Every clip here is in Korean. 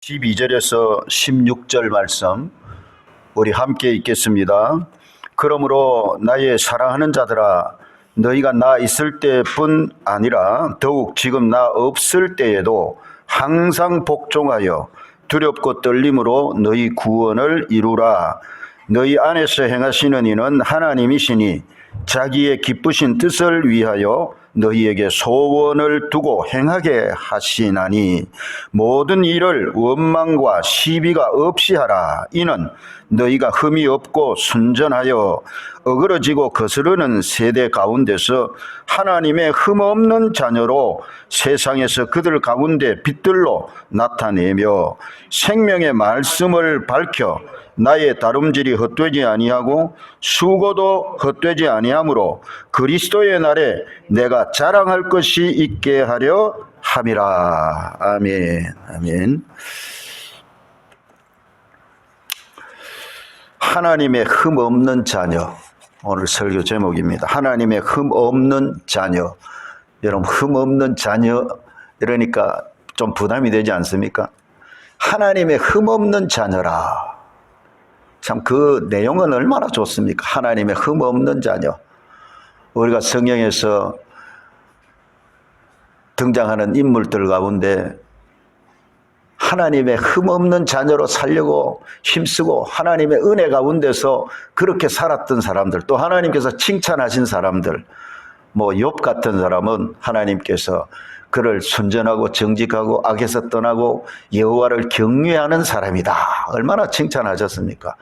12절에서 16절 말씀 우리 함께 읽겠습니다. 그러므로 나의 사랑하는 자들아, 너희가 나 있을 때뿐 아니라 더욱 지금 나 없을 때에도 항상 복종하여 두렵고 떨림으로 너희 구원을 이루라. 너희 안에서 행하시는 이는 하나님이시니 자기의 기쁘신 뜻을 위하여 너희에게 소원을 두고 행하게 하시나니 모든 일을 원망과 시비가 없이 하라. 이는 너희가 흠이 없고 순전하여 어그러지고 거스르는 세대 가운데서 하나님의 흠 없는 자녀로 세상에서 그들 가운데 빛들로 나타내며 생명의 말씀을 밝혀 나의 다름질이 헛되지 아니하고 수고도 헛되지 아니하므로 그리스도의 날에 내가 자랑할 것이 있게 하려 함이라. 아멘. 아멘. 하나님의 흠 없는 자녀, 오늘 설교 제목입니다. 하나님의 흠 없는 자녀. 여러분, 흠 없는 자녀 이러니까 좀 부담이 되지 않습니까? 하나님의 흠 없는 자녀라. 참 그 내용은 얼마나 좋습니까? 하나님의 흠 없는 자녀. 우리가 성경에서 등장하는 인물들 가운데 하나님의 흠 없는 자녀로 살려고 힘쓰고 하나님의 은혜 가운데서 그렇게 살았던 사람들, 또 하나님께서 칭찬하신 사람들, 뭐 욥 같은 사람은 하나님께서 그를 순전하고 정직하고 악에서 떠나고 여호와를 경외하는 사람이다. 얼마나 칭찬하셨습니까?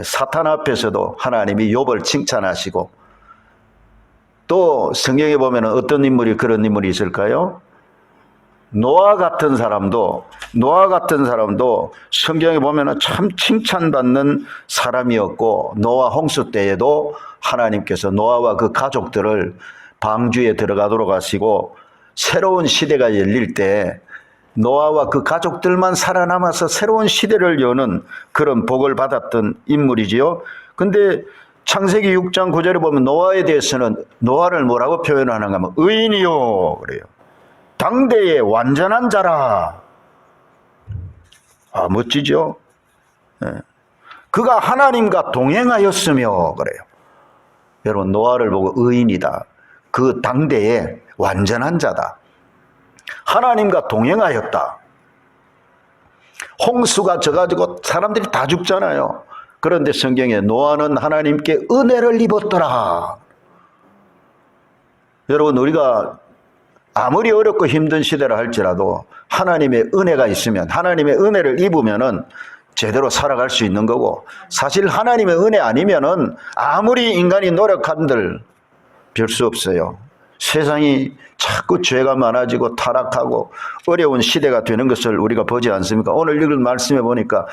사탄 앞에서도 하나님이 욥을 칭찬하시고, 또 성경에 보면 어떤 인물이 그런 인물이 있을까요? 노아 같은 사람도 성경에 보면 참 칭찬받는 사람이었고, 노아 홍수 때에도 하나님께서 노아와 그 가족들을 방주에 들어가도록 하시고, 새로운 시대가 열릴 때 노아와 그 가족들만 살아남아서 새로운 시대를 여는 그런 복을 받았던 인물이지요. 근데 창세기 6장 9절에 보면 노아에 대해서는 노아를 뭐라고 표현하는가 하면 의인이요 그래요. 당대의 완전한 자라. 아, 멋지죠? 네. 그가 하나님과 동행하였으며 그래요. 여러분, 노아를 보고 의인이다. 그 당대의 완전한 자다. 하나님과 동행하였다. 홍수가 져가지고 사람들이 다 죽잖아요. 그런데 성경에 노아는 하나님께 은혜를 입었더라. 여러분, 우리가 아무리 어렵고 힘든 시대라 할지라도 하나님의 은혜가 있으면, 하나님의 은혜를 입으면은 제대로 살아갈 수 있는 거고, 사실 하나님의 은혜 아니면은 아무리 인간이 노력한들 별 수 없어요. 세상이 자꾸 죄가 많아지고 타락하고 어려운 시대가 되는 것을 우리가 보지 않습니까? 오늘 읽은 말씀에 보니까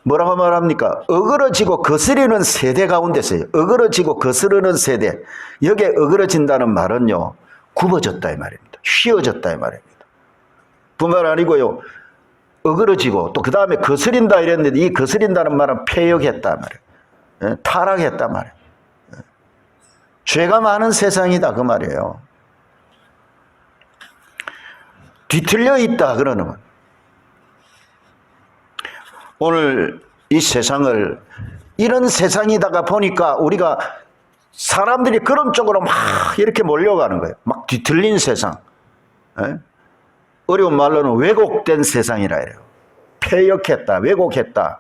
뭐라고 말합니까? 어그러지고 거스르는 세대 가운데서요. 어그러지고 거스르는 세대. 여기에 어그러진다는 말은요, 굽어졌다 이 말입니다. 휘어졌다 이 말입니다. 뿐만 아니고요, 어그러지고 또 그 다음에 거스린다 이랬는데, 이 거스린다는 말은 폐역했다 말이에요. 타락했다 말이에요. 죄가 많은 세상이다 그 말이에요. 뒤틀려 있다 그러는. 오늘 이 세상을 이런 세상이다가 보니까 우리가 사람들이 그런 쪽으로 막 이렇게 몰려가는 거예요. 막 뒤틀린 세상. 어려운 말로는 왜곡된 세상이라 해요. 폐역했다, 왜곡했다.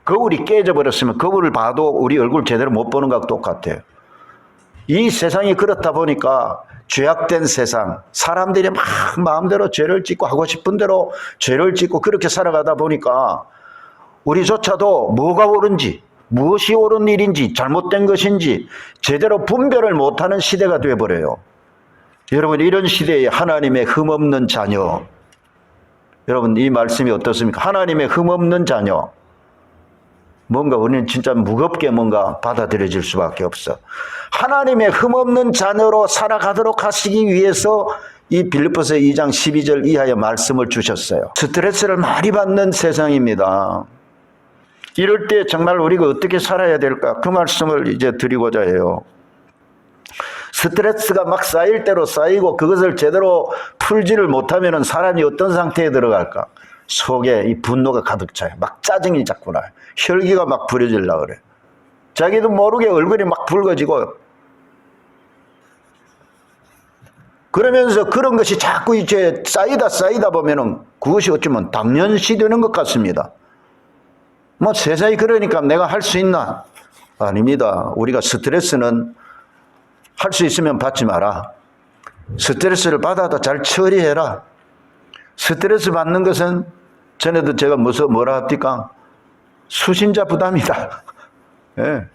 거울이 깨져버렸으면 거울을 봐도 우리 얼굴 제대로 못 보는 것과 똑같아요. 이 세상이 그렇다 보니까 죄악된 세상, 사람들이 막 마음대로 죄를 짓고 하고 싶은 대로 죄를 짓고 그렇게 살아가다 보니까 우리조차도 뭐가 옳은지, 무엇이 옳은 일인지, 잘못된 것인지 제대로 분별을 못하는 시대가 되어버려요. 여러분, 이런 시대에 하나님의 흠없는 자녀, 여러분 이 말씀이 어떻습니까? 하나님의 흠없는 자녀, 뭔가 우리는 진짜 무겁게 뭔가 받아들여질 수밖에 없어. 하나님의 흠없는 자녀로 살아가도록 하시기 위해서 이 빌립보서 2장 12절 이하의 말씀을 주셨어요. 스트레스를 많이 받는 세상입니다. 이럴 때 정말 우리가 어떻게 살아야 될까? 그 말씀을 이제 드리고자 해요. 스트레스가 막 쌓일 대로 쌓이고 그것을 제대로 풀지를 못하면 사람이 어떤 상태에 들어갈까? 속에 이 분노가 가득 차요. 막 짜증이 자꾸 나요. 혈기가 막 부려지려고 그래. 자기도 모르게 얼굴이 막 붉어지고, 그러면서 그런 것이 자꾸 이제 쌓이다 보면은 그것이 어쩌면 당연시 되는 것 같습니다. 뭐 세상이 그러니까 내가 할 수 있나? 아닙니다. 우리가 스트레스는 할 수 있으면 받지 마라. 스트레스를 받아도 잘 처리해라. 스트레스 받는 것은 전에도 제가 뭐라 합니까? 수신자 부담이다. 예.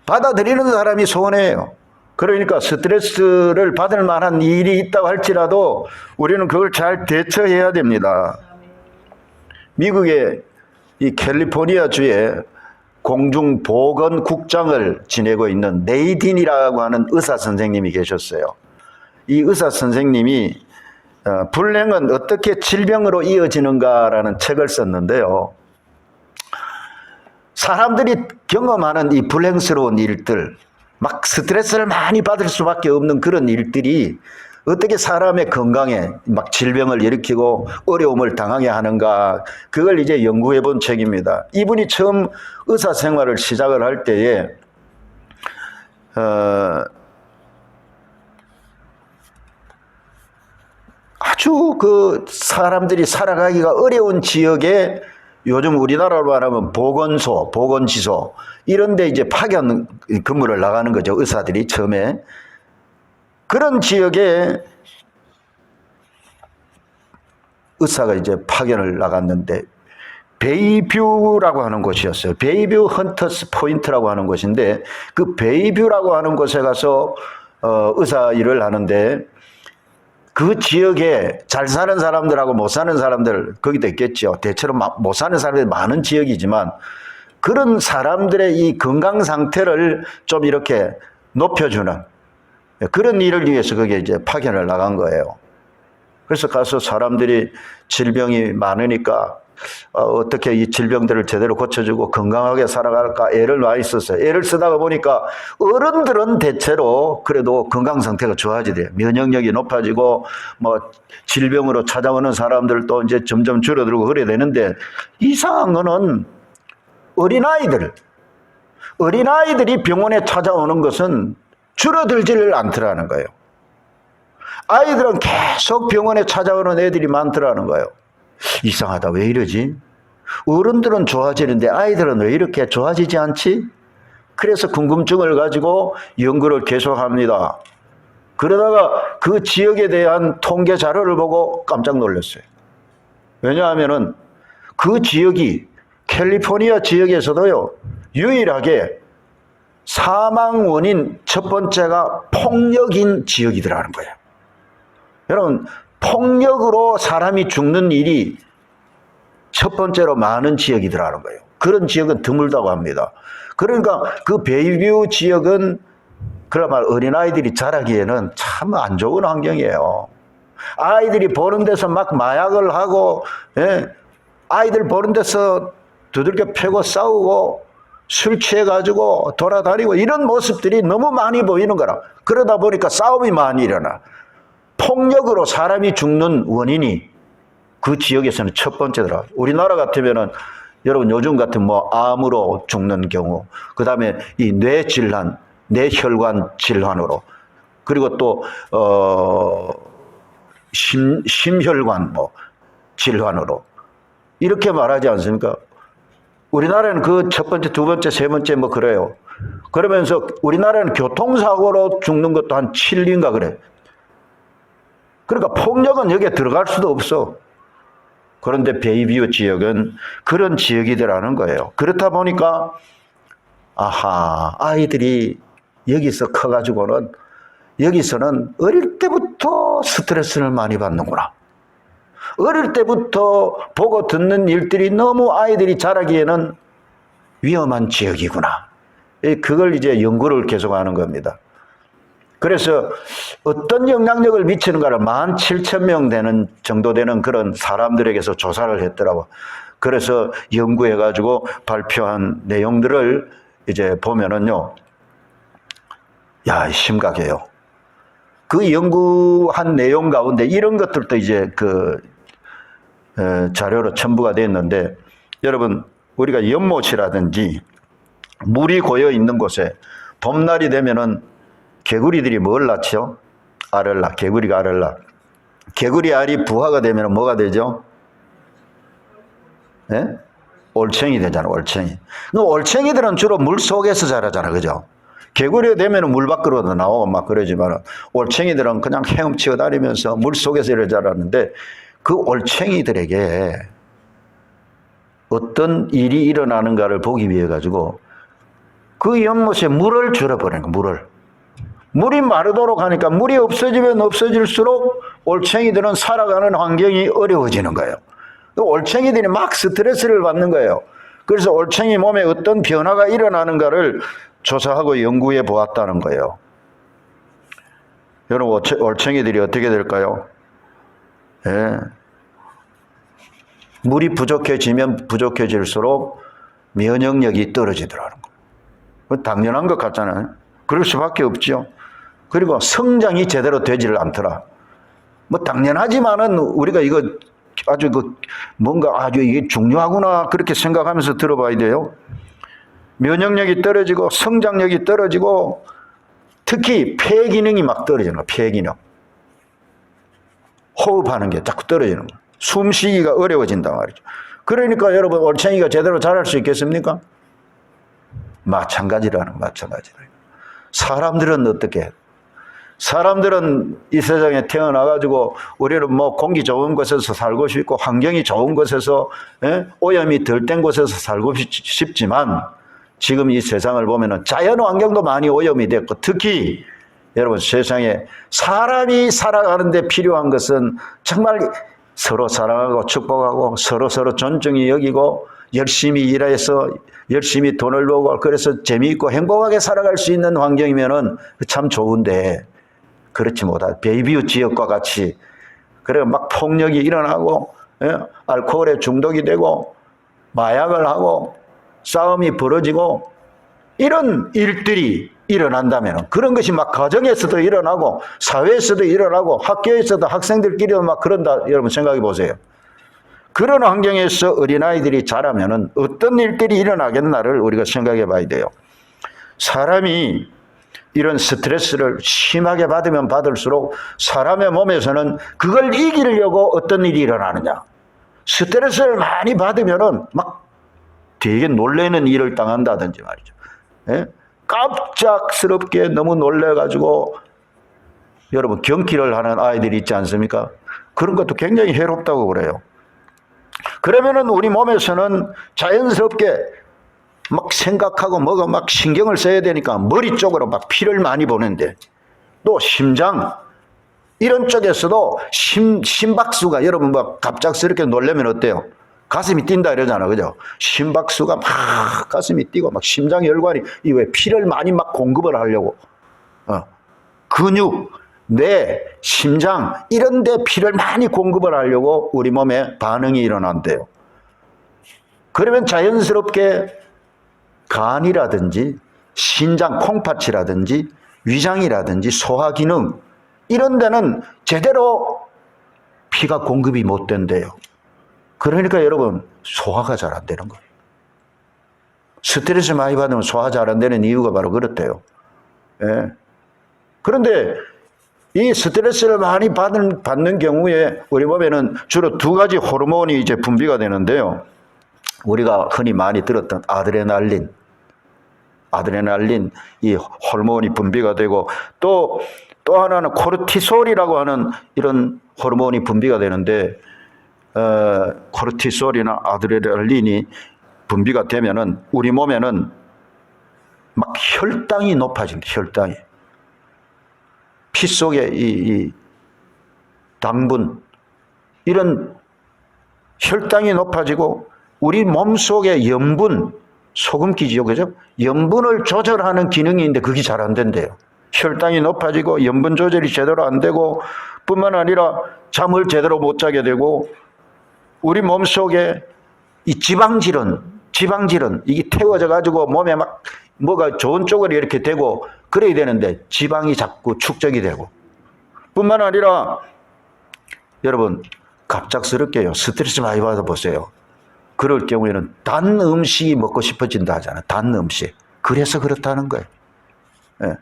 받아들이는 사람이 손해예요. 그러니까 스트레스를 받을 만한 일이 있다고 할지라도 우리는 그걸 잘 대처해야 됩니다. 미국의 이 캘리포니아 주에 공중보건국장을 지내고 있는 네이딘이라고 하는 의사 선생님이 계셨어요. 이 의사 선생님이 불행은 어떻게 질병으로 이어지는가라는 책을 썼는데요. 사람들이 경험하는 이 불행스러운 일들, 막 스트레스를 많이 받을 수밖에 없는 그런 일들이 어떻게 사람의 건강에 막 질병을 일으키고 어려움을 당하게 하는가, 그걸 이제 연구해 본 책입니다. 이분이 처음 의사 생활을 시작을 할 때에 아주 그 사람들이 살아가기가 어려운 지역에, 요즘 우리나라로 말하면 보건소, 보건지소 이런 데 이제 파견 근무를 나가는 거죠. 의사들이 처음에. 그런 지역에 의사가 이제 파견을 나갔는데 베이뷰라고 하는 곳이었어요. 베이뷰 헌터스 포인트라고 하는 곳인데, 그 베이뷰라고 하는 곳에 가서 의사 일을 하는데, 그 지역에 잘 사는 사람들하고 못 사는 사람들 거기도 있겠죠. 대체로 못 사는 사람들이 많은 지역이지만 그런 사람들의 이 건강 상태를 좀 이렇게 높여주는 그런 일을 위해서 거기에 이제 파견을 나간 거예요. 그래서 가서 사람들이 질병이 많으니까 어떻게 이 질병들을 제대로 고쳐주고 건강하게 살아갈까 애를 많이 썼어요. 애를 쓰다가 보니까 어른들은 대체로 그래도 건강 상태가 좋아지대요. 면역력이 높아지고 뭐 질병으로 찾아오는 사람들도 이제 점점 줄어들고 그래야 되는데, 이상한 거는 어린아이들이 병원에 찾아오는 것은 줄어들지를 않더라는 거예요. 아이들은 계속 병원에 찾아오는 애들이 많더라는 거예요. 이상하다. 왜 이러지? 어른들은 좋아지는데 아이들은 왜 이렇게 좋아지지 않지? 그래서 궁금증을 가지고 연구를 계속합니다. 그러다가 그 지역에 대한 통계 자료를 보고 깜짝 놀랐어요. 왜냐하면은 그 지역이 캘리포니아 지역에서도요, 유일하게 사망 원인 첫 번째가 폭력인 지역이더라는 거예요. 여러분, 폭력으로 사람이 죽는 일이 첫 번째로 많은 지역이더라는 거예요. 그런 지역은 드물다고 합니다. 그러니까 그 베이뷰 지역은 그나마 어린아이들이 자라기에는 참 안 좋은 환경이에요. 아이들이 보는 데서 막 마약을 하고, 아이들 보는 데서 두들겨 패고 싸우고 술 취해가지고 돌아다니고 이런 모습들이 너무 많이 보이는 거라. 그러다 보니까 싸움이 많이 일어나. 폭력으로 사람이 죽는 원인이 그 지역에서는 첫 번째더라. 우리나라 같으면은 여러분 요즘 같은 뭐 암으로 죽는 경우, 그 다음에 이 뇌 질환, 뇌혈관 질환으로, 그리고 또 심혈관 뭐 질환으로 이렇게 말하지 않습니까? 우리나라는 그 첫 번째, 두 번째, 세 번째 뭐 그래요. 그러면서 우리나라는 교통사고로 죽는 것도 한 7위인가 그래. 그러니까 폭력은 여기에 들어갈 수도 없어. 그런데 베이비우 지역은 그런 지역이더라는 거예요. 그렇다 보니까 아이들이 여기서 커가지고는 여기서는 어릴 때부터 스트레스를 많이 받는구나. 어릴 때부터 보고 듣는 일들이 너무 아이들이 자라기에는 위험한 지역이구나. 그걸 이제 연구를 계속하는 겁니다. 그래서 어떤 영향력을 미치는가를 17,000명 되는 정도 되는 그런 사람들에게서 조사를 했더라고. 그래서 연구해가지고 발표한 내용들을 이제 보면은요, 야, 심각해요. 그 연구한 내용 가운데 이런 것들도 이제 자료로 첨부가 됐는데, 여러분, 우리가 연못이라든지 물이 고여 있는 곳에 봄날이 되면은 개구리들이 뭘 낳죠? 알을 낳, 개구리가 알을 낳. 개구리 알이 부화가 되면 뭐가 되죠? 예? 올챙이 되잖아, 올챙이. 올챙이들은 주로 물 속에서 자라잖아, 그죠? 개구리가 되면 물 밖으로도 나오고 막 그러지만, 올챙이들은 그냥 헤엄치고 다니면서 물 속에서 이렇게 자라는데, 그 올챙이들에게 어떤 일이 일어나는가를 보기 위해 가지고 그 연못에 물을 줄여버리는 거야, 물을. 물이 마르도록 하니까 물이 없어지면 없어질수록 올챙이들은 살아가는 환경이 어려워지는 거예요. 올챙이들이 막 스트레스를 받는 거예요. 그래서 올챙이 몸에 어떤 변화가 일어나는가를 조사하고 연구해 보았다는 거예요. 여러분, 올챙이들이 어떻게 될까요? 예. 물이 부족해지면 부족해질수록 면역력이 떨어지더라는 거예요. 당연한 것 같잖아요. 그럴 수밖에 없죠. 그리고 성장이 제대로 되지를 않더라. 뭐 당연하지만은 우리가 이거 아주 뭔가 아주 이게 중요하구나 그렇게 생각하면서 들어봐야 돼요. 면역력이 떨어지고 성장력이 떨어지고 특히 폐 기능이 막 떨어지는 거야. 폐 기능. 호흡하는 게 자꾸 떨어지는 거야. 숨쉬기가 어려워진단 말이죠. 그러니까 여러분, 올챙이가 제대로 자랄 수 있겠습니까? 마찬가지라는 마찬가지라. 사람들은 어떻게? 사람들은 이 세상에 태어나가지고 우리는 뭐 공기 좋은 곳에서 살고 싶고 환경이 좋은 곳에서 오염이 덜 된 곳에서 살고 싶지만 지금 이 세상을 보면은 자연 환경도 많이 오염이 됐고 특히 여러분 세상에 사람이 살아가는데 필요한 것은 정말 서로 사랑하고 축복하고 서로 존중히 여기고 열심히 일해서 열심히 돈을 벌고 그래서 재미있고 행복하게 살아갈 수 있는 환경이면은 참 좋은데 그렇지 못하다. 베이비우 지역과 같이 그래 막 폭력이 일어나고 알코올에 중독이 되고 마약을 하고 싸움이 벌어지고 이런 일들이 일어난다면 그런 것이 막 가정에서도 일어나고 사회에서도 일어나고 학교에서도 학생들끼리도 막 그런다. 여러분 생각해 보세요. 그런 환경에서 어린아이들이 자라면은 어떤 일들이 일어나겠나를 우리가 생각해 봐야 돼요. 사람이 이런 스트레스를 심하게 받으면 받을수록 사람의 몸에서는 그걸 이기려고 어떤 일이 일어나느냐. 스트레스를 많이 받으면은 막 되게 놀라는 일을 당한다든지 말이죠. 예? 깜짝스럽게 너무 놀래가지고 여러분 경기를 하는 아이들이 있지 않습니까? 그런 것도 굉장히 해롭다고 그래요. 그러면은 우리 몸에서는 자연스럽게 막 생각하고 뭐가 막 신경을 써야 되니까 머리 쪽으로 막 피를 많이 보는데 또 심장 이런 쪽에서도 심박수가 여러분 막 갑작스럽게 놀라면 어때요? 가슴이 뛴다 이러잖아, 그죠? 심박수가 막 가슴이 뛰고 막 심장 혈관이 이 왜 피를 많이 막 공급을 하려고 근육, 뇌, 심장 이런 데 피를 많이 공급을 하려고 우리 몸에 반응이 일어난대요. 그러면 자연스럽게 간이라든지 신장 콩팥이라든지 위장이라든지 소화기능 이런 데는 제대로 피가 공급이 못 된대요. 그러니까 여러분 소화가 잘 안 되는 거예요. 스트레스 많이 받으면 소화 잘 안 되는 이유가 바로 그렇대요. 예. 그런데 이 스트레스를 많이 받는 경우에 우리 몸에는 주로 두 가지 호르몬이 이제 분비가 되는데요. 우리가 흔히 많이 들었던 아드레날린 이 호르몬이 분비가 되고 또 하나는 코르티솔이라고 하는 이런 호르몬이 분비가 되는데 코르티솔이나 아드레날린이 분비가 되면은 우리 몸에는 막 혈당이 높아진다. 혈당이 피 속에 이 당분 이런 혈당이 높아지고 우리 몸 속에 염분 소금기지요, 그죠? 염분을 조절하는 기능이 있는데 그게 잘 안 된대요. 혈당이 높아지고 염분 조절이 제대로 안 되고 뿐만 아니라 잠을 제대로 못 자게 되고 우리 몸 속에 이 지방질은 지방질은 이게 태워져 가지고 몸에 막 뭐가 좋은 쪽으로 이렇게 되고 그래야 되는데 지방이 자꾸 축적이 되고 뿐만 아니라 여러분 갑작스럽게요. 스트레스 많이 받아보세요. 그럴 경우에는 단 음식이 먹고 싶어진다 하잖아요. 단 음식. 그래서 그렇다는 거예요. 예.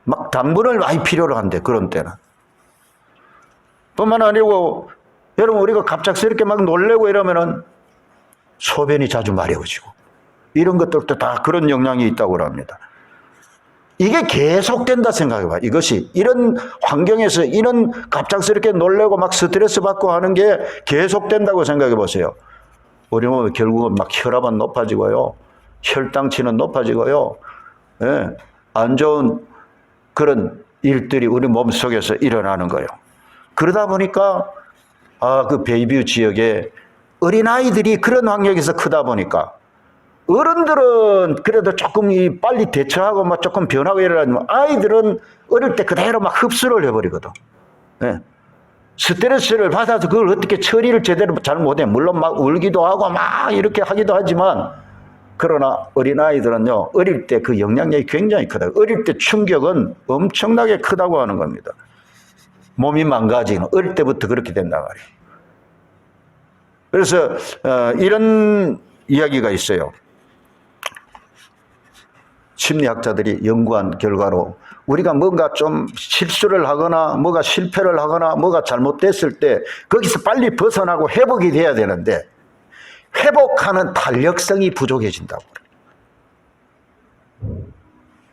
막 당분을 많이 필요로 한대. 그런 때는. 뿐만 아니고 여러분 우리가 갑작스럽게 막 놀래고 이러면은 소변이 자주 마려워지고 이런 것들도 다 그런 영향이 있다고 합니다. 이게 계속된다 생각해봐. 이것이 이런 환경에서 이런 갑작스럽게 놀래고 막 스트레스 받고 하는 게 계속된다고 생각해 보세요. 우리 몸에 결국은 막 혈압은 높아지고요. 혈당치는 높아지고요. 예, 안 좋은 그런 일들이 우리 몸속에서 일어나는 거예요. 그러다 보니까 그 베이비 지역에 어린아이들이 그런 환경에서 크다 보니까 어른들은 그래도 조금 빨리 대처하고 막 조금 변하고 이러지만 아이들은 어릴 때 그대로 막 흡수를 해버리거든. 예. 스트레스를 받아서 그걸 어떻게 처리를 제대로 잘 못해. 물론 막 울기도 하고 막 이렇게 하기도 하지만 그러나 어린아이들은요, 어릴 때 그 영향력이 굉장히 크다. 어릴 때 충격은 엄청나게 크다고 하는 겁니다. 몸이 망가지는, 어릴 때부터 그렇게 된단 말이에요. 그래서, 이런 이야기가 있어요. 심리학자들이 연구한 결과로 우리가 뭔가 좀 실수를 하거나 뭐가 실패를 하거나 뭐가 잘못됐을 때 거기서 빨리 벗어나고 회복이 돼야 되는데 회복하는 탄력성이 부족해진다고.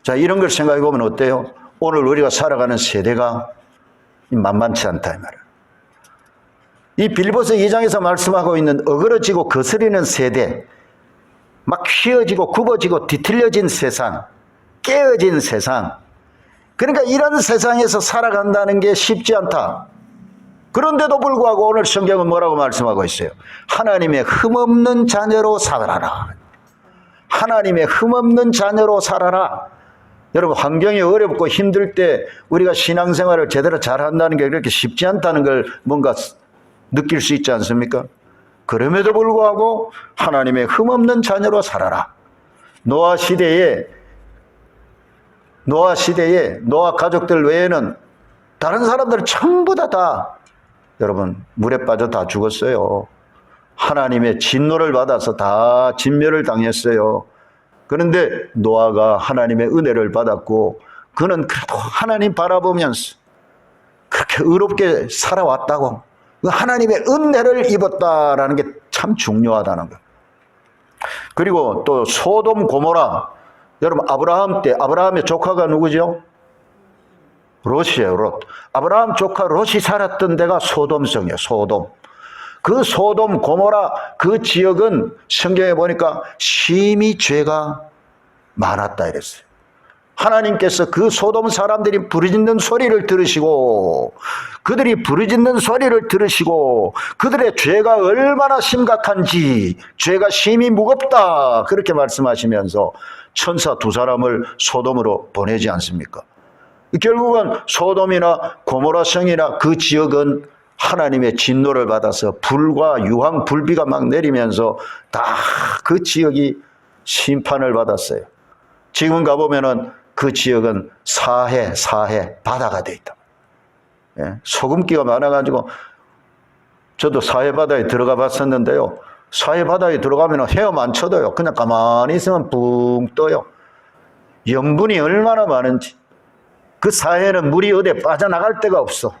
자, 이런 걸 생각해 보면 어때요? 오늘 우리가 살아가는 세대가 만만치 않다 이 말이에요. 이 빌보서 2장에서 말씀하고 있는 어그러지고 거스리는 세대, 막 휘어지고 굽어지고 뒤틀려진 세상, 깨어진 세상. 그러니까 이런 세상에서 살아간다는 게 쉽지 않다. 그런데도 불구하고 오늘 성경은 뭐라고 말씀하고 있어요? 하나님의 흠없는 자녀로 살아라. 하나님의 흠없는 자녀로 살아라. 여러분 환경이 어렵고 힘들 때 우리가 신앙생활을 제대로 잘한다는 게 그렇게 쉽지 않다는 걸 뭔가 느낄 수 있지 않습니까? 그럼에도 불구하고 하나님의 흠없는 자녀로 살아라. 노아 시대에 노아 가족들 외에는 다른 사람들은 전부 다 여러분 물에 빠져 다 죽었어요. 하나님의 진노를 받아서 다 진멸을 당했어요. 그런데 노아가 하나님의 은혜를 받았고 그는 그래도 하나님 바라보면서 그렇게 의롭게 살아왔다고 하나님의 은혜를 입었다라는 게 참 중요하다는 거. 그리고 또 소돔 고모라. 여러분 아브라함 때 아브라함의 조카가 누구죠? 롯이에요. 롯. 아브라함 조카 롯이 살았던 데가 소돔성이에요. 소돔. 그 소돔 고모라 그 지역은 성경에 보니까 심히 죄가 많았다 이랬어요. 하나님께서 그 소돔 사람들이 부르짖는 소리를 들으시고 그들이 부르짖는 소리를 들으시고 그들의 죄가 얼마나 심각한지 죄가 심히 무겁다 그렇게 말씀하시면서 천사 두 사람을 소돔으로 보내지 않습니까? 결국은 소돔이나 고모라 성이나 그 지역은 하나님의 진노를 받아서 불과 유황 불비가 막 내리면서 다 그 지역이 심판을 받았어요. 지금 가보면은 그 지역은 사해 바다가 돼 있다. 예, 소금기가 많아가지고 저도 사해 바다에 들어가 봤었는데요. 사해 바다에 들어가면 헤엄 안 쳐도요. 그냥 가만히 있으면 붕 떠요. 염분이 얼마나 많은지. 그 사해는 물이 어디에 빠져나갈 데가 없어.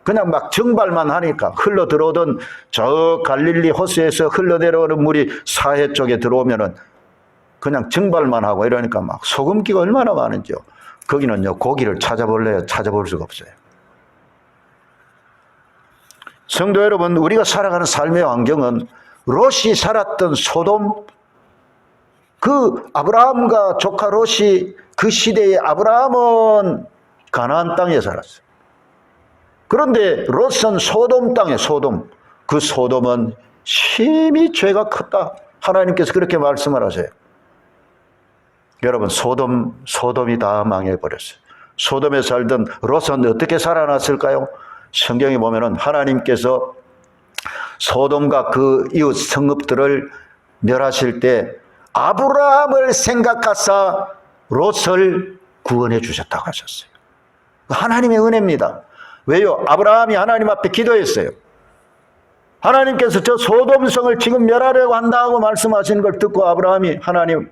그냥 막 증발만 하니까 흘러 들어오던 저 갈릴리 호수에서 흘러 내려오는 물이 사해 쪽에 들어오면은 그냥 증발만 하고 이러니까 막 소금기가 얼마나 많은지요. 거기는요 고기를 찾아볼래요? 찾아볼 수가 없어요. 성도 여러분, 우리가 살아가는 삶의 환경은 롯이 살았던 소돔, 그 아브라함과 조카 롯이 그 시대에 아브라함은 가나안 땅에 살았어요. 그런데 롯은 소돔 땅에 소돔. 그 소돔은 심히 죄가 컸다. 하나님께서 그렇게 말씀을 하세요. 여러분 소돔이 다 망해버렸어요. 소돔에 살던 롯은 어떻게 살아났을까요? 성경에 보면은 하나님께서 소돔과 그 이웃 성읍들을 멸하실 때 아브라함을 생각하사 롯을 구원해 주셨다고 하셨어요. 하나님의 은혜입니다. 왜요? 아브라함이 하나님 앞에 기도했어요. 하나님께서 저 소돔성을 지금 멸하려고 한다고 말씀하시는 걸 듣고 아브라함이 하나님,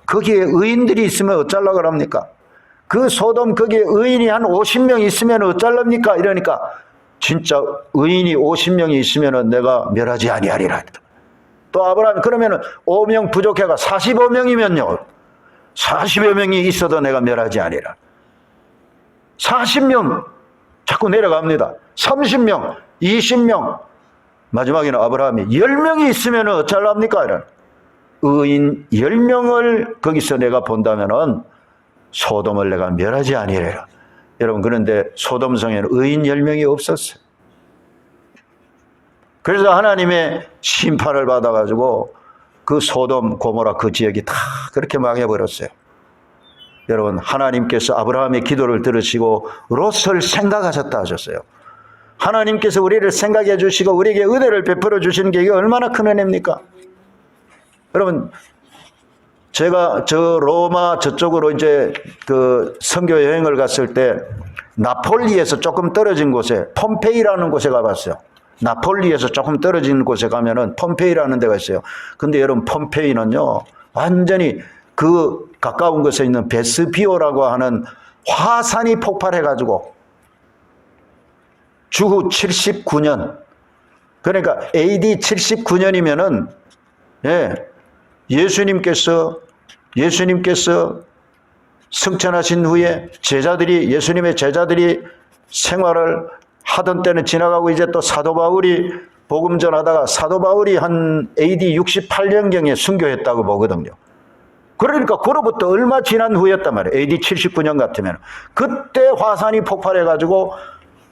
거기에 의인들이 있으면 어쩌려고 합니까? 그 소돔 거기에 의인이 한 50명 있으면 어쩌렵니까? 이러니까 진짜 의인이 50명이 있으면 내가 멸하지 아니하리라. 또 아브라함이 그러면 5명 부족해가 45명이면요. 40여 명이 있어도 내가 멸하지 아니라. 40명 자꾸 내려갑니다. 30명, 20명. 마지막에는 아브라함이 10명이 있으면 어쩌랍니까? 이런. 의인 10명을 거기서 내가 본다면은 소돔을 내가 멸하지 아니하리라. 여러분, 그런데 소돔성에는 의인 10명이 없었어요. 그래서 하나님의 심판을 받아가지고 그 소돔, 고모라 그 지역이 다 그렇게 망해버렸어요. 여러분, 하나님께서 아브라함의 기도를 들으시고 롯을 생각하셨다 하셨어요. 하나님께서 우리를 생각해 주시고 우리에게 은혜를 베풀어 주시는 게 이게 얼마나 큰 은혜입니까? 여러분, 제가 저 로마 저쪽으로 이제 그 선교 여행을 갔을 때 나폴리에서 조금 떨어진 곳에 폼페이라는 곳에 가봤어요. 나폴리에서 조금 떨어진 곳에 가면은 폼페이라는 데가 있어요. 근데 여러분, 폼페이는요, 완전히 그 가까운 곳에 있는 베스비오라고 하는 화산이 폭발해가지고 주후 79년, 그러니까 AD 79년이면은, 예수님께서 승천하신 후에 예수님의 제자들이 생활을 하던 때는 지나가고 이제 또 사도 바울이 복음 전하다가 사도 바울이 한 AD 68년경에 순교했다고 보거든요. 그러니까 그로부터 얼마 지난 후였단 말이에요. AD 79년 같으면. 그때 화산이 폭발해가지고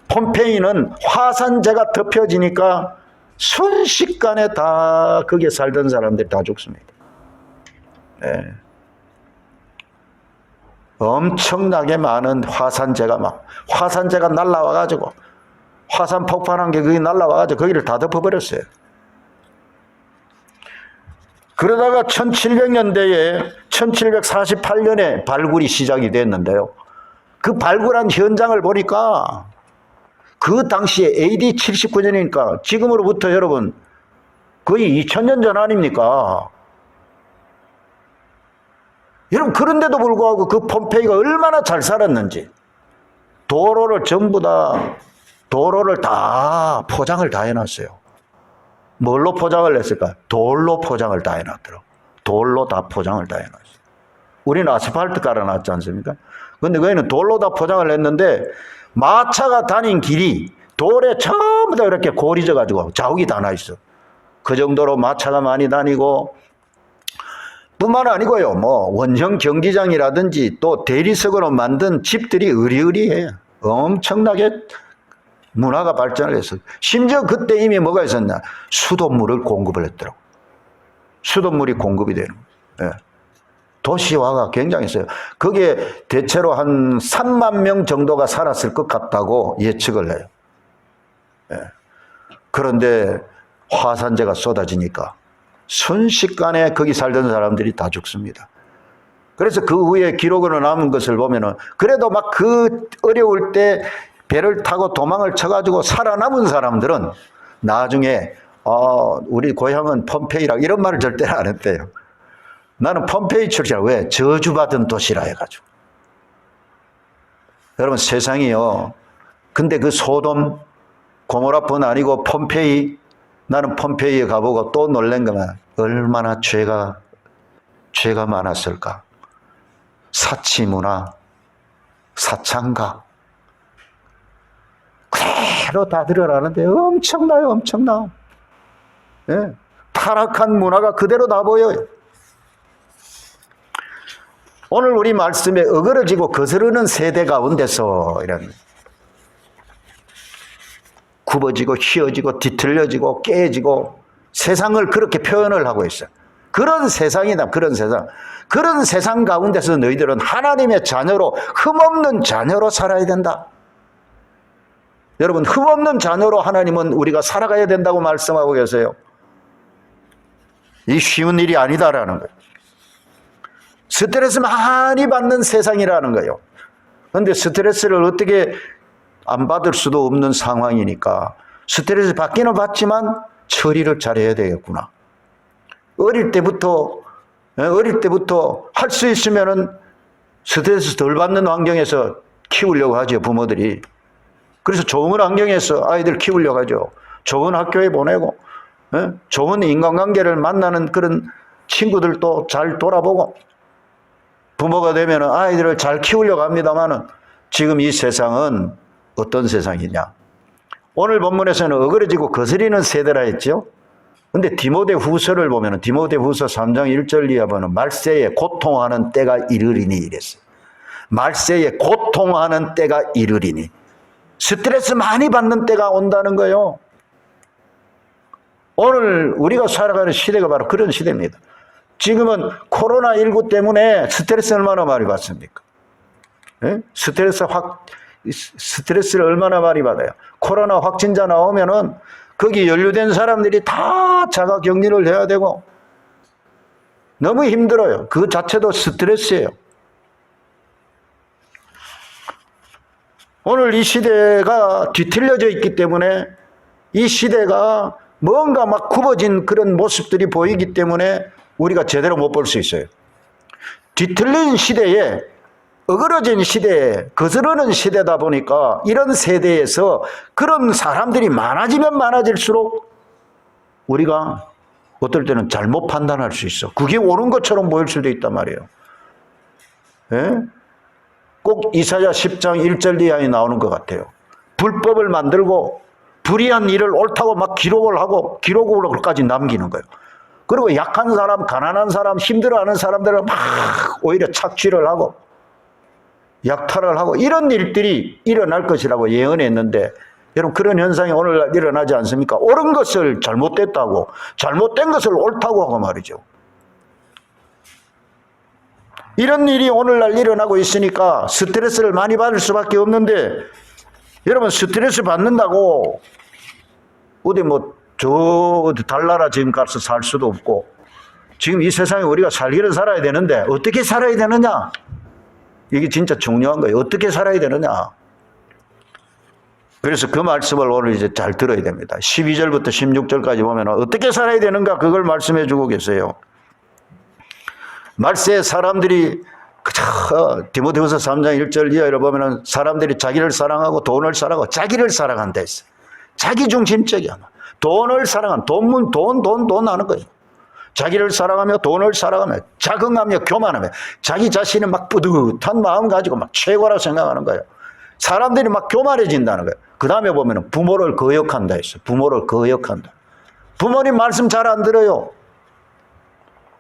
폼페이는 화산재가 덮여지니까 순식간에 다 거기에 살던 사람들이 다 죽습니다. 네. 엄청나게 많은 화산재가 날라와가지고 화산 폭발한 게 거기 날라와가지고 거기를 다 덮어버렸어요. 그러다가 1700년대에 1748년에 발굴이 시작이 됐는데요. 그 발굴한 현장을 보니까 그 당시에 AD 79년이니까 지금으로부터 여러분 거의 2000년 전 아닙니까? 여러분, 그런데도 불구하고 그 폼페이가 얼마나 잘 살았는지 도로를 포장을 다 해놨어요. 뭘로 포장을 했을까? 돌로 포장을 다 해놨더라고. 돌로 다 포장을 다 해놨어요. 우리는 아스팔트 깔아놨지 않습니까? 근데 거기는 돌로 다 포장을 했는데 마차가 다닌 길이 돌에 전부 다 이렇게 고리져가지고 자욱이 다 나 있어. 그 정도로 마차가 많이 다니고, 뿐만 아니고요, 뭐 원형 경기장이라든지 또 대리석으로 만든 집들이 으리으리해요. 엄청나게 문화가 발전을 했어요. 심지어 그때 이미 뭐가 있었냐? 수돗물을 공급을 했더라고. 수돗물이 공급이 되는 거예요. 예. 도시화가 굉장했어요. 거기에 대체로 한 3만 명 정도가 살았을 것 같다고 예측을 해요. 예. 그런데 화산재가 쏟아지니까 순식간에 거기 살던 사람들이 다 죽습니다. 그래서 그 후에 기록으로 남은 것을 보면은 그래도 막 그 어려울 때 배를 타고 도망을 쳐가지고 살아남은 사람들은 나중에 우리 고향은 폼페이라 이런 말을 절대 안 했대요. 나는 폼페이 출신이라. 왜? 저주받은 도시라 해가지고. 여러분, 세상이요. 근데 그 소돔, 고모라뿐 아니고 폼페이, 나는 폼페이에 가보고 또 놀란 거만 얼마나 죄가 많았을까. 사치문화, 사창가 그대로 다 드러나는데 엄청나요, 엄청나. 예. 타락한 문화가 그대로 다 보여요. 오늘 우리 말씀에 어그러지고 거스르는 세대 가운데서 이런 굽어지고 휘어지고 뒤틀려지고 깨지고 세상을 그렇게 표현을 하고 있어요. 그런 세상이다. 그런 세상. 그런 세상 가운데서 너희들은 하나님의 자녀로, 흠없는 자녀로 살아야 된다. 여러분, 흠없는 자녀로 하나님은 우리가 살아가야 된다고 말씀하고 계세요. 이 쉬운 일이 아니다라는 거예요. 스트레스 많이 받는 세상이라는 거예요. 그런데 스트레스를 어떻게 안 받을 수도 없는 상황이니까 스트레스 받기는 받지만 처리를 잘해야 되겠구나. 어릴 때부터 할 수 있으면은 스트레스 덜 받는 환경에서 키우려고 하죠, 부모들이. 그래서 좋은 환경에서 아이들 키우려고 하죠. 좋은 학교에 보내고, 좋은 인간관계를 만나는 그런 친구들도 잘 돌아보고, 부모가 되면 아이들을 잘 키우려고 합니다만은 지금 이 세상은 어떤 세상이냐. 오늘 본문에서는 어그러지고 거스리는 세대라 했죠. 근데 디모데 후서를 보면은 디모데 후서 3장 1절 이하 보면 말세에 고통하는 때가 이르리니 이랬어요. 말세에 고통하는 때가 이르리니. 스트레스 많이 받는 때가 온다는 거예요. 오늘 우리가 살아가는 시대가 바로 그런 시대입니다. 지금은 코로나19 때문에 스트레스 얼마나 많이 받습니까? 예? 스트레스를 얼마나 많이 받아요. 코로나 확진자 나오면은 거기 연루된 사람들이 다 자가 격리를 해야 되고 너무 힘들어요. 그 자체도 스트레스예요. 오늘 이 시대가 뒤틀려져 있기 때문에 이 시대가 뭔가 막 굽어진 그런 모습들이 보이기 때문에 우리가 제대로 못 볼 수 있어요. 뒤틀린 시대에, 어그러진 시대에, 거스르는 시대다 보니까 이런 세대에서 그런 사람들이 많아지면 많아질수록 우리가 어떨 때는 잘못 판단할 수 있어. 그게 옳은 것처럼 보일 수도 있단 말이에요. 예? 꼭 이사야 10장 1절 이하에 나오는 것 같아요. 불법을 만들고 불의한 일을 옳다고 막 기록을 하고 기록으로까지 남기는 거예요. 그리고 약한 사람, 가난한 사람, 힘들어하는 사람들을 막 오히려 착취를 하고 약탈을 하고 이런 일들이 일어날 것이라고 예언했는데 여러분 그런 현상이 오늘날 일어나지 않습니까? 옳은 것을 잘못됐다고, 잘못된 것을 옳다고 하고 말이죠. 이런 일이 오늘날 일어나고 있으니까 스트레스를 많이 받을 수밖에 없는데 여러분 스트레스 받는다고 어디 저 달나라 집값을 살 수도 없고 지금 이 세상에 우리가 살기를 살아야 되는데 어떻게 살아야 되느냐? 이게 진짜 중요한 거예요. 어떻게 살아야 되느냐? 그래서 그 말씀을 오늘 이제 잘 들어야 됩니다. 12절부터 16절까지 보면 어떻게 살아야 되는가 그걸 말씀해 주고 계세요. 말세에 사람들이 디모데후서 3장 1절 이하를 보면 사람들이 자기를 사랑하고 돈을 사랑하고 자기를 사랑한다 했어요. 자기 중심적이야. 돈을 사랑하면 돈 하는 거예요. 자기를 사랑하며 돈을 사랑하며 자긍하며 교만하며 자기 자신은 막 뿌듯한 마음 가지고 막 최고라 생각하는 거예요. 사람들이 막 교만해진다는 거예요. 그 다음에 보면 부모를 거역한다 했어요. 부모를 거역한다. 부모님 말씀 잘 안 들어요.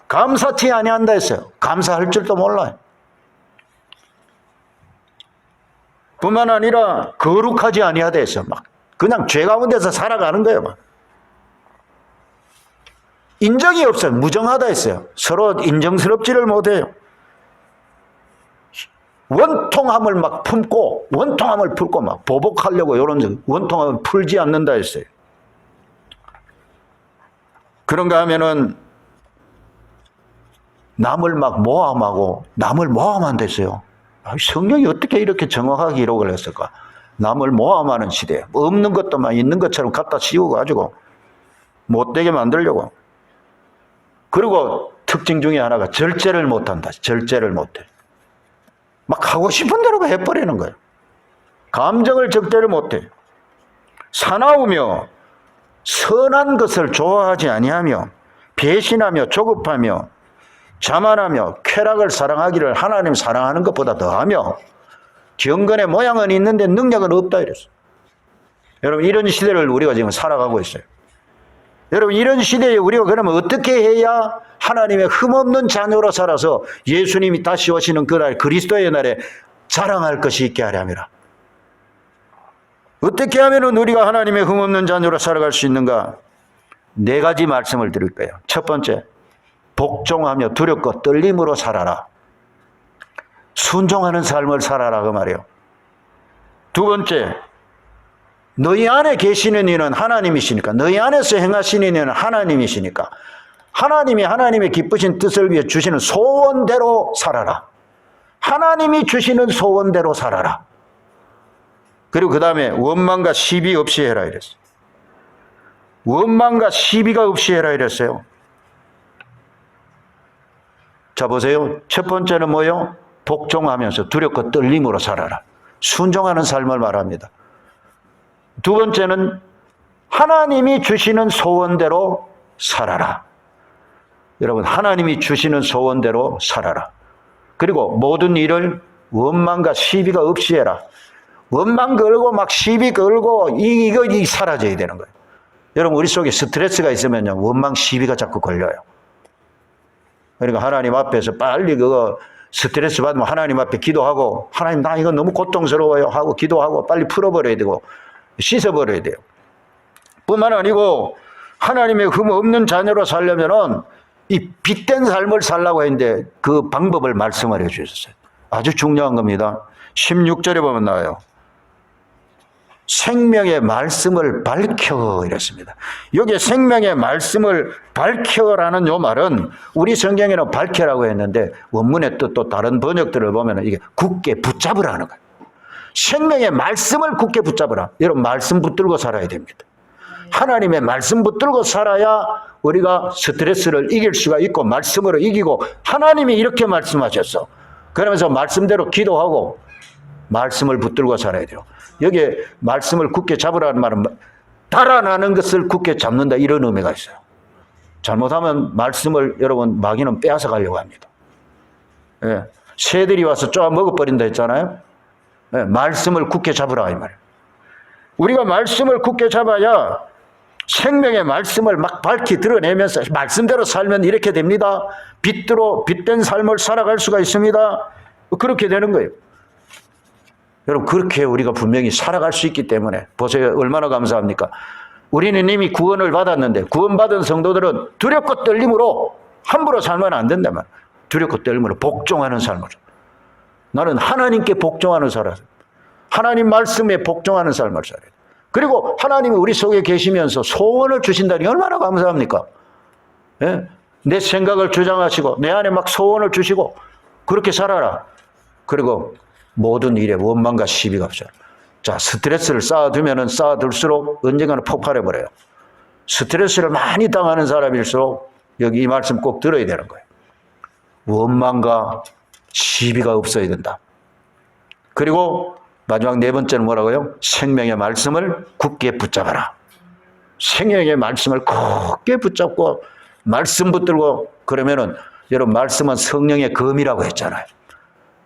감사치 아니한다 했어요. 감사할 줄도 몰라요. 뿐만 아니라 거룩하지 아니하다 했어요. 막 그냥 죄 가운데서 살아가는 거예요. 막. 인정이 없어요. 무정하다 했어요. 서로 인정스럽지를 못해요. 원통함을 막 품고 원통함을 품고 막 보복하려고 이런 원통함을 풀지 않는다 했어요. 그런가 하면은 남을 막 모함하고 남을 모함한다 했어요. 성경이 어떻게 이렇게 정확하게 기록을 했을까? 남을 모함하는 시대. 없는 것도 막 있는 것처럼 갖다 씌우고 가지고 못되게 만들려고. 그리고 특징 중에 하나가 절제를 못한다. 절제를 못해. 막 하고 싶은 대로 해버리는 거예요. 감정을 적대를 못해. 사나우며 선한 것을 좋아하지 아니하며 배신하며 조급하며 자만하며 쾌락을 사랑하기를 하나님 사랑하는 것보다 더하며 경건의 모양은 있는데 능력은 없다 이랬어요. 여러분 이런 시대를 우리가 지금 살아가고 있어요. 여러분 이런 시대에 우리가 그러면 어떻게 해야 하나님의 흠없는 자녀로 살아서 예수님이 다시 오시는 그날 그리스도의 날에 자랑할 것이 있게 하려 함이라. 어떻게 하면 우리가 하나님의 흠없는 자녀로 살아갈 수 있는가? 4가지 말씀을 드릴 거예요. 첫 번째, 복종하며 두렵고 떨림으로 살아라. 순종하는 삶을 살아라 그 말이에요. 두 번째, 너희 안에 계시는 이는 하나님이시니까, 너희 안에서 행하시는 이는 하나님이시니까 하나님이 하나님의 기쁘신 뜻을 위해 주시는 소원대로 살아라. 하나님이 주시는 소원대로 살아라. 그리고 그 다음에 원망과 시비 없이 해라 이랬어요. 원망과 시비가 없이 해라 이랬어요. 자, 보세요. 첫 번째는 뭐요? 복종하면서 두렵고 떨림으로 살아라. 순종하는 삶을 말합니다. 두 번째는 하나님이 주시는 소원대로 살아라. 여러분, 하나님이 주시는 소원대로 살아라. 그리고 모든 일을 원망과 시비가 없이 해라. 원망 걸고 막 시비 걸고 이거 사라져야 되는 거예요. 여러분, 우리 속에 스트레스가 있으면요, 원망 시비가 자꾸 걸려요. 그러니까 하나님 앞에서 빨리 그거 스트레스 받으면 하나님 앞에 기도하고, 하나님 나 이거 너무 고통스러워요 하고 기도하고 빨리 풀어버려야 되고 씻어버려야 돼요. 뿐만 아니고 하나님의 흠 없는 자녀로 살려면은 이 빛된 삶을 살라고 했는데 그 방법을 말씀을 해 주셨어요. 아주 중요한 겁니다. 16절에 보면 나와요. 생명의 말씀을 밝혀 이랬습니다. 여기 생명의 말씀을 밝혀라는 요 말은 우리 성경에는 밝혀라고 했는데 원문의 뜻도 다른 번역들을 보면 이게 굳게 붙잡으라는 거예요. 생명의 말씀을 굳게 붙잡으라. 여러분, 말씀 붙들고 살아야 됩니다. 하나님의 말씀 붙들고 살아야 우리가 스트레스를 이길 수가 있고 말씀으로 이기고, 하나님이 이렇게 말씀하셨어. 그러면서 말씀대로 기도하고 말씀을 붙들고 살아야 돼요. 여기에 말씀을 굳게 잡으라는 말은 달아나는 것을 굳게 잡는다, 이런 의미가 있어요. 잘못하면 말씀을 여러분 마귀는 빼앗아 가려고 합니다. 예. 새들이 와서 쪼아 먹어버린다 했잖아요. 예. 말씀을 굳게 잡으라 이 말이에요. 우리가 말씀을 굳게 잡아야 생명의 말씀을 막 밝히 드러내면서 말씀대로 살면 이렇게 됩니다. 빛된 삶을 살아갈 수가 있습니다. 그렇게 되는 거예요. 여러분, 그렇게 우리가 분명히 살아갈 수 있기 때문에 보세요. 얼마나 감사합니까? 우리는 이미 구원을 받았는데 구원받은 성도들은 두렵고 떨림으로 함부로 살면 안 된다면 두렵고 떨림으로 복종하는 삶을, 나는 하나님께 복종하는 삶을, 하나님 말씀에 복종하는 삶을 살아야 돼. 그리고 하나님이 우리 속에 계시면서 소원을 주신다니 얼마나 감사합니까? 예? 내 생각을 주장하시고 내 안에 막 소원을 주시고 그렇게 살아라. 그리고 모든 일에 원망과 시비가 없어요. 자, 스트레스를 쌓아두면은 쌓아둘수록 언젠가는 폭발해버려요. 스트레스를 많이 당하는 사람일수록 여기 이 말씀 꼭 들어야 되는 거예요. 원망과 시비가 없어야 된다. 그리고 마지막 네 번째는 뭐라고요? 생명의 말씀을 굳게 붙잡아라. 생명의 말씀을 굳게 붙잡고 말씀 붙들고, 그러면은 여러분, 말씀은 성령의 검이라고 했잖아요.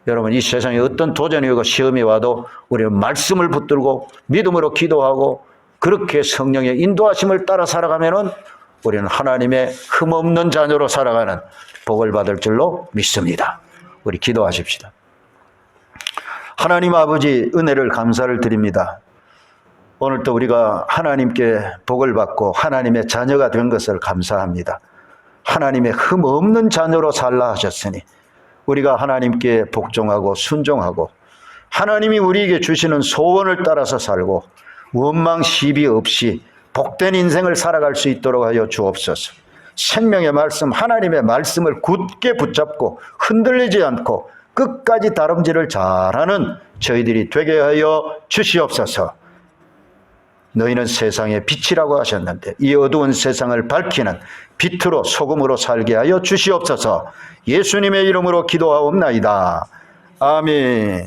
여러분, 이 세상에 어떤 도전이 오고 시험이 와도 우리는 말씀을 붙들고 믿음으로 기도하고 그렇게 성령의 인도하심을 따라 살아가면은 우리는 하나님의 흠없는 자녀로 살아가는 복을 받을 줄로 믿습니다. 우리 기도하십시다. 하나님 아버지, 은혜를 감사를 드립니다. 오늘도 우리가 하나님께 복을 받고 하나님의 자녀가 된 것을 감사합니다. 하나님의 흠없는 자녀로 살라 하셨으니 우리가 하나님께 복종하고 순종하고 하나님이 우리에게 주시는 소원을 따라서 살고 원망 시비 없이 복된 인생을 살아갈 수 있도록 하여 주옵소서. 생명의 말씀, 하나님의 말씀을 굳게 붙잡고 흔들리지 않고 끝까지 다름질을 잘하는 저희들이 되게 하여 주시옵소서. 너희는 세상의 빛이라고 하셨는데 이 어두운 세상을 밝히는 빛으로 소금으로 살게 하여 주시옵소서. 예수님의 이름으로 기도하옵나이다. 아멘.